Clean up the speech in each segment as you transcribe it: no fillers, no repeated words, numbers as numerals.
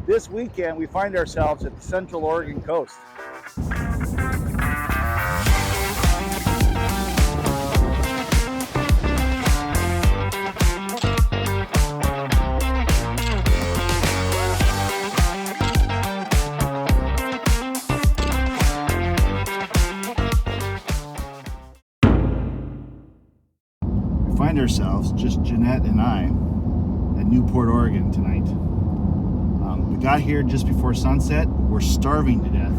This weekend, we find ourselves at the Central Oregon coast. We find ourselves, just Jeannette and I, at Newport, Oregon tonight. We got here just before sunset. We're starving to death,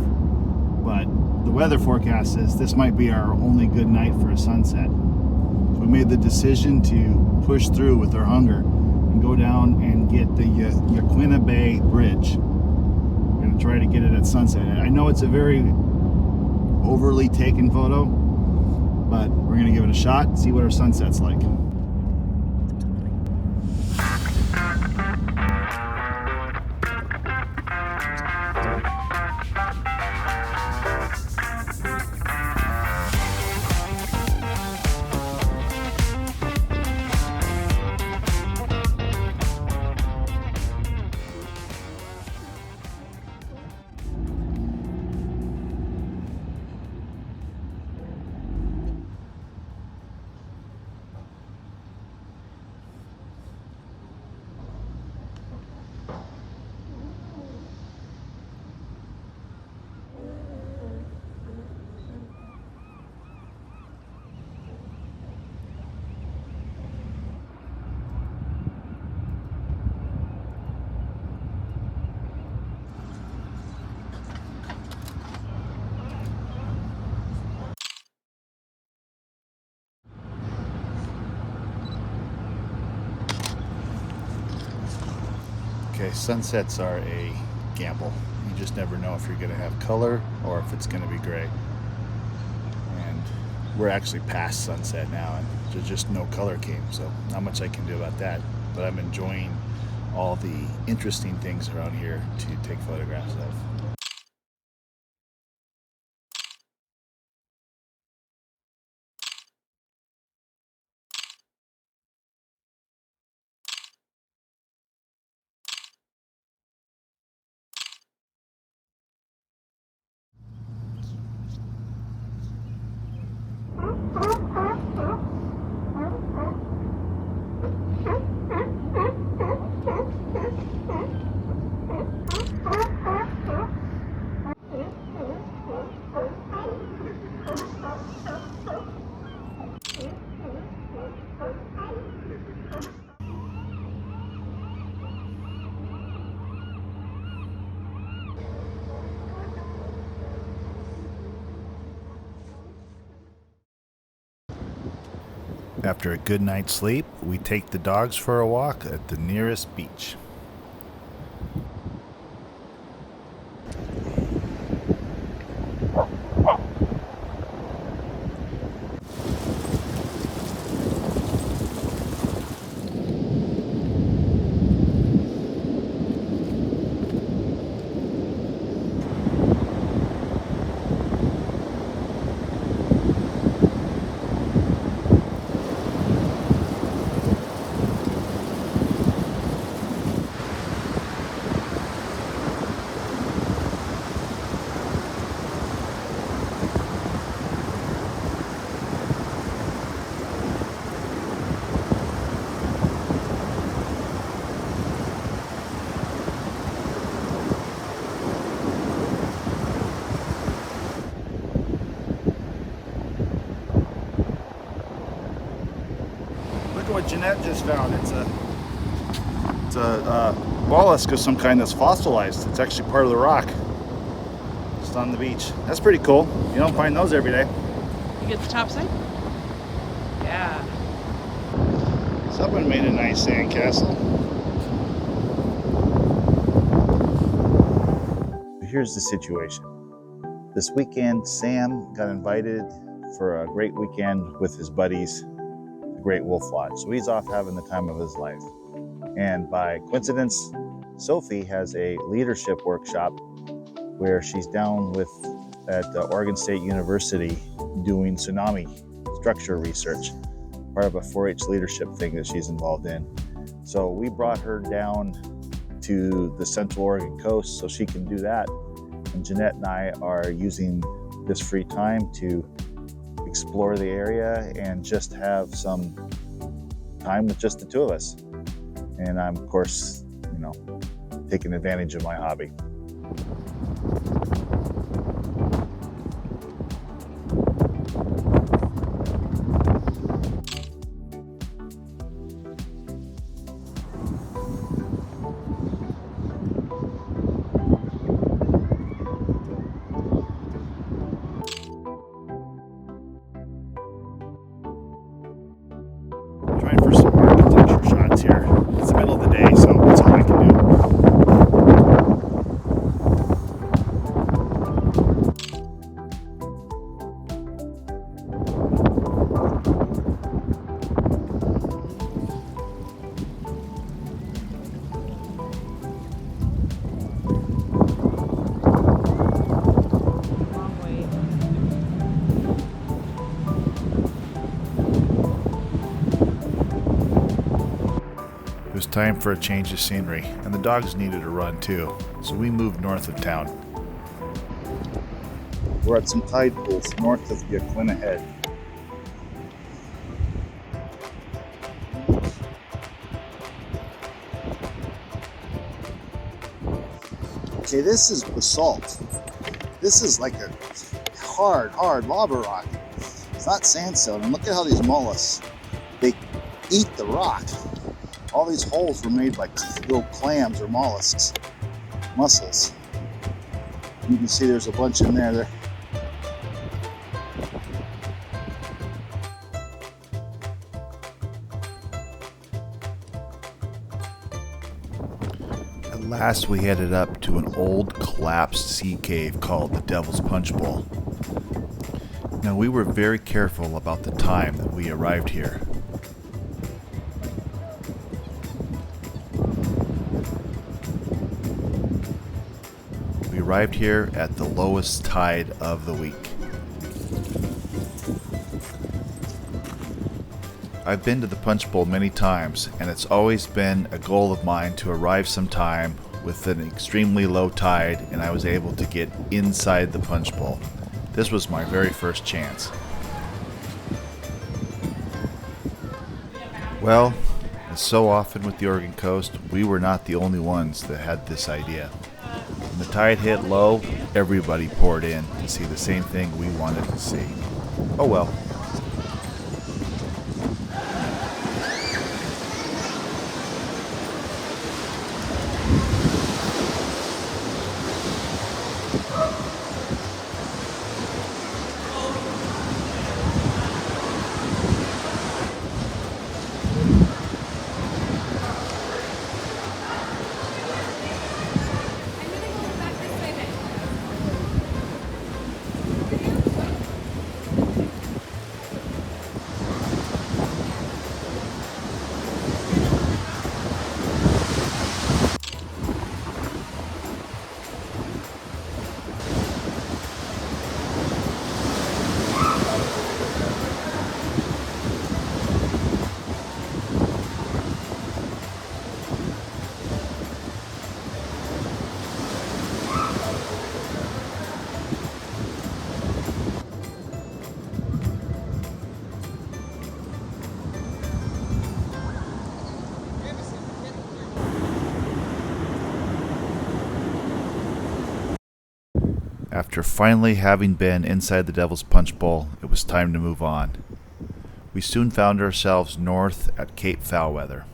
but the weather forecast says this might be our only good night for a sunset. So we made the decision to push through with our hunger and go down and get the Yaquina Bay Bridge. We're going to try to get it at sunset. I know it's a very overly taken photo, but we're going to give it a shot and see what our sunset's like. Okay, sunsets are a gamble. You just never know if you're going to have color or if it's going to be gray. And we're actually past sunset now, and there's just no color came, so not much I can do about that. But I'm enjoying all the interesting things around here to take photographs of. After a good night's sleep, we take the dogs for a walk at the nearest beach. What Jeannette just found. It's a mollusk of some kind that's fossilized. It's actually part of the rock. Just on the beach. That's pretty cool. You don't find those every day. You get the top side? Yeah. Someone made a nice sandcastle. Here's the situation. This weekend, Sam got invited for a great weekend with his buddies, the Great Wolf Lodge. So he's off having the time of his life. And by coincidence, Sophie has a leadership workshop where she's down at Oregon State University doing tsunami structure research, part of a 4-H leadership thing that she's involved in. So we brought her down to the Central Oregon coast so she can do that. And Jeannette and I are using this free time to explore the area and just have some time with just the two of us. And I'm, of course, taking advantage of my hobby. Trying for some architecture shots here. It's the middle of the day, so that's all I can do. Long way. It was time for a change of scenery, and the dogs needed a run too, so we moved north of town. We're at some tide pools north of Yaquina Head. Okay, this is basalt. This is like a hard lava rock. It's not sandstone. And look at how these mollusks, they eat the rock. All these holes were made by little clams or mollusks, mussels. You can see there's a bunch in there. At last we headed up to an old collapsed sea cave called the Devil's Punchbowl. Now we were very careful about the time that we arrived here. We arrived here at the lowest tide of the week. I've been to the Punchbowl many times, and it's always been a goal of mine to arrive sometime with an extremely low tide, and I was able to get inside the Punchbowl. This was my very first chance. Well, as so often with the Oregon coast, we were not the only ones that had this idea. When the tide hit low, everybody poured in to see the same thing we wanted to see. Oh well. After finally having been inside the Devil's Punchbowl, it was time to move on. We soon found ourselves north at Cape Foulweather.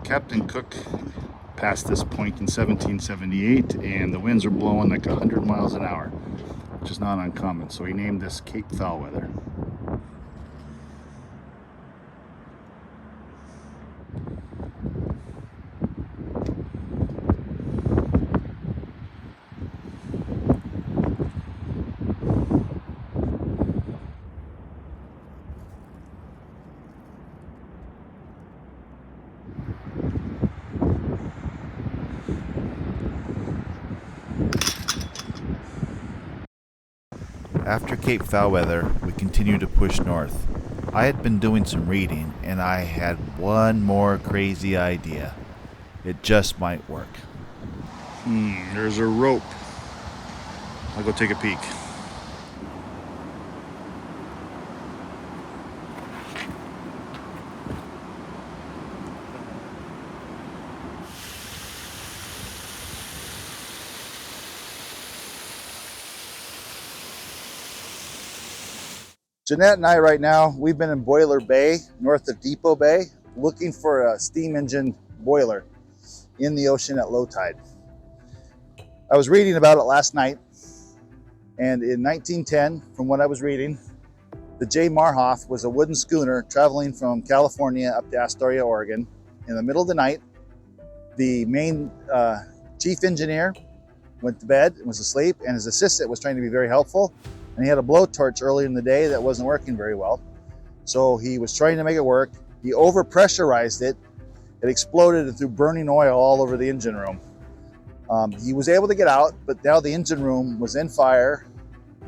Captain Cook passed this point in 1778, and the winds were blowing like 100 miles an hour, which is not uncommon, so he named this Cape Foulweather. After Cape Foulweather, we continued to push north. I had been doing some reading, and I had one more crazy idea. It just might work. There's a rope. I'll go take a peek. Jeannette and I right now, we've been in Boiler Bay, north of Depot Bay, looking for a steam engine boiler in the ocean at low tide. I was reading about it last night, and in 1910, from what I was reading, the J. Marhoffer was a wooden schooner traveling from California up to Astoria, Oregon. In the middle of the night, the main chief engineer went to bed and was asleep, and his assistant was trying to be very helpful, and he had a blowtorch earlier in the day that wasn't working very well. So he was trying to make it work. He overpressurized it. It exploded and threw burning oil all over the engine room. He was able to get out, but now the engine room was in fire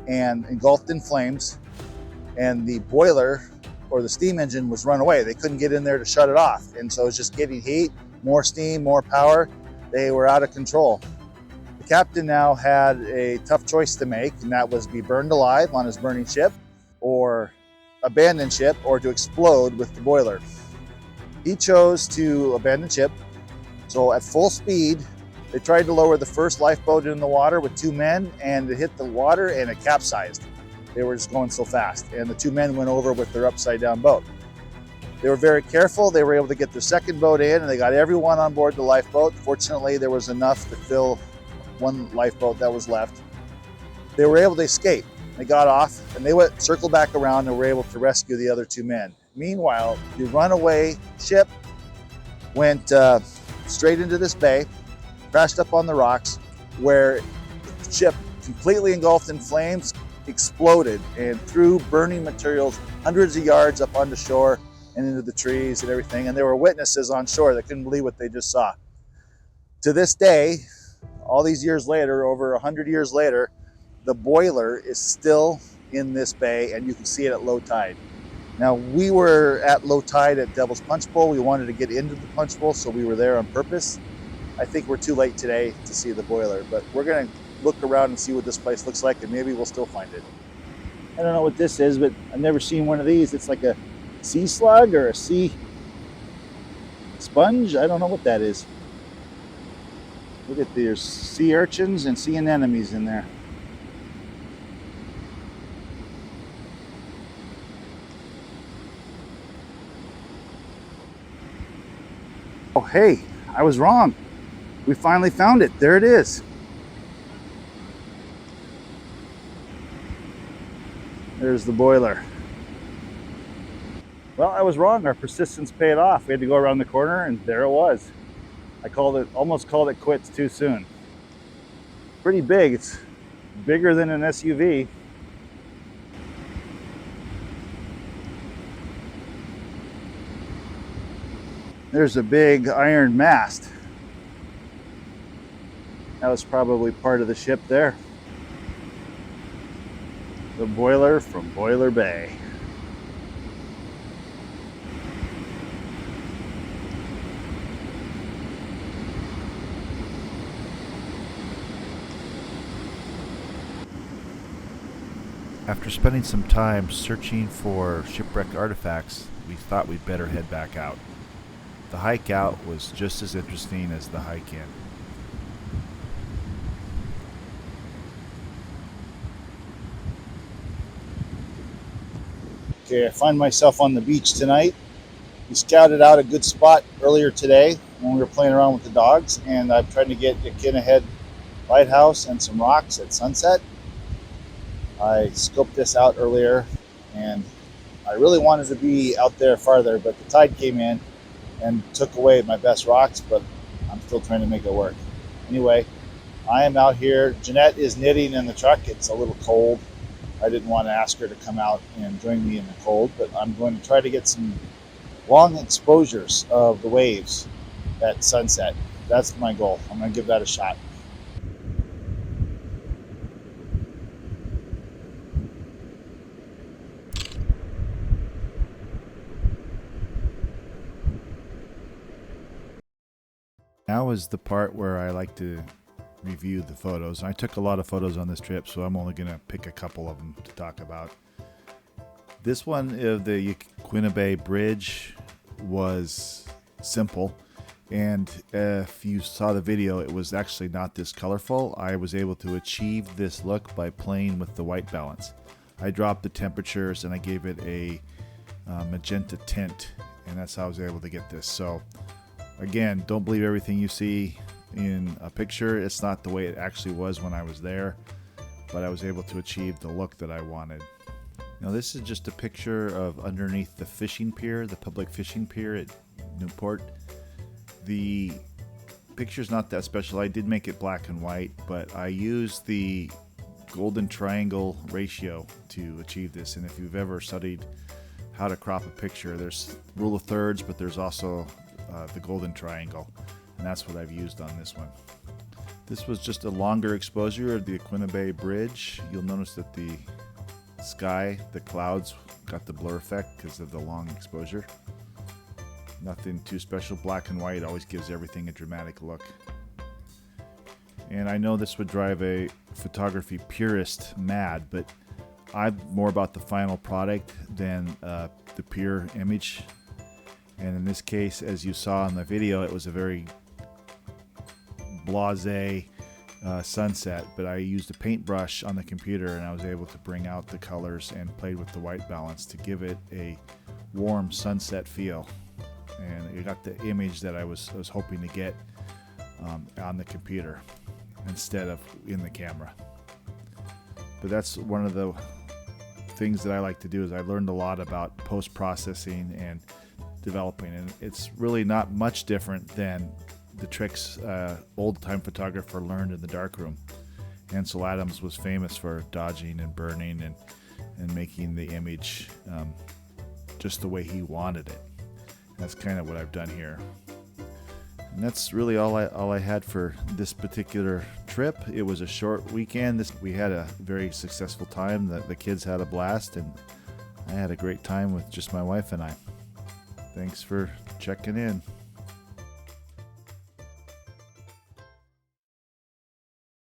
and engulfed in flames, and the boiler or the steam engine was run away. They couldn't get in there to shut it off, and so it was just getting heat, more steam, more power. They were out of control. The captain now had a tough choice to make, and that was be burned alive on his burning ship, or abandon ship, or to explode with the boiler. He chose to abandon ship, so at full speed, they tried to lower the first lifeboat in the water with 2 men, and it hit the water and it capsized. They were just going so fast, and the 2 men went over with their upside down boat. They were very careful. They were able to get their second boat in, and they got everyone on board the lifeboat. Fortunately, there was enough to fill 1 lifeboat that was left. They were able to escape. They got off, and they circled back around and were able to rescue the other 2 men. Meanwhile, the runaway ship went straight into this bay, crashed up on the rocks, where the ship, completely engulfed in flames, exploded and threw burning materials hundreds of yards up onto shore and into the trees and everything. And there were witnesses on shore that couldn't believe what they just saw. To this day, all these years later, over 100 years later, the boiler is still in this bay, and you can see it at low tide. Now, we were at low tide at Devil's Punchbowl. We wanted to get into the Punchbowl, so we were there on purpose. I think we're too late today to see the boiler, but we're gonna look around and see what this place looks like, and maybe we'll still find it. I don't know what this is, but I've never seen one of these. It's like a sea slug or a sea sponge. I don't know what that is. Look at, there's sea urchins and sea anemones in there. Oh, hey, I was wrong. We finally found it. There it is. There's the boiler. Well, I was wrong. Our persistence paid off. We had to go around the corner, and there it was. I almost called it quits too soon. Pretty big. It's bigger than an SUV. There's a big iron mast. That was probably part of the ship there. The boiler from Boiler Bay. After spending some time searching for shipwreck artifacts, we thought we'd better head back out. The hike out was just as interesting as the hike in. Okay, I find myself on the beach tonight. We scouted out a good spot earlier today when we were playing around with the dogs, and I'm trying to get Yaquina Head Lighthouse and some rocks at sunset. I scoped this out earlier, and I really wanted to be out there farther, but the tide came in and took away my best rocks, but I'm still trying to make it work. Anyway, I am out here. Jeannette is knitting in the truck. It's a little cold. I didn't want to ask her to come out and join me in the cold, but I'm going to try to get some long exposures of the waves at sunset. That's my goal. I'm going to give that a shot. Now is the part where I like to review the photos. I took a lot of photos on this trip, so I'm only going to pick a couple of them to talk about. This one of the Yaquina Bay Bridge was simple, and if you saw the video, it was actually not this colorful. I was able to achieve this look by playing with the white balance. I dropped the temperatures and I gave it a magenta tint, and that's how I was able to get this. So again, don't believe everything you see in a picture. It's not the way it actually was when I was there, but I was able to achieve the look that I wanted. Now this is just a picture of underneath the fishing pier, the public fishing pier at Newport. The picture's not that special. I did make it black and white, but I used the golden triangle ratio to achieve this. And if you've ever studied how to crop a picture, there's rule of thirds, but there's also the golden triangle, and that's what I've used on this one. This was just a longer exposure of the Yaquina Bay Bridge. You'll notice that the sky, the clouds got the blur effect because of the long exposure. Nothing too special. Black and white always gives everything a dramatic look. And I know this would drive a photography purist mad, but I'm more about the final product than the pure image. And in this case, as you saw in the video, it was a very blasé sunset, but I used a paintbrush on the computer and I was able to bring out the colors and played with the white balance to give it a warm sunset feel. And you got the image that I was hoping to get on the computer instead of in the camera. But that's one of the things that I like to do, is I learned a lot about post-processing and developing, and it's really not much different than the tricks old-time photographer learned in the darkroom. Ansel Adams was famous for dodging and burning and making the image just the way he wanted it. That's kind of what I've done here. And that's really all I had for this particular trip. It was a short weekend. We had a very successful time. The kids had a blast, and I had a great time with just my wife and I. Thanks for checking in.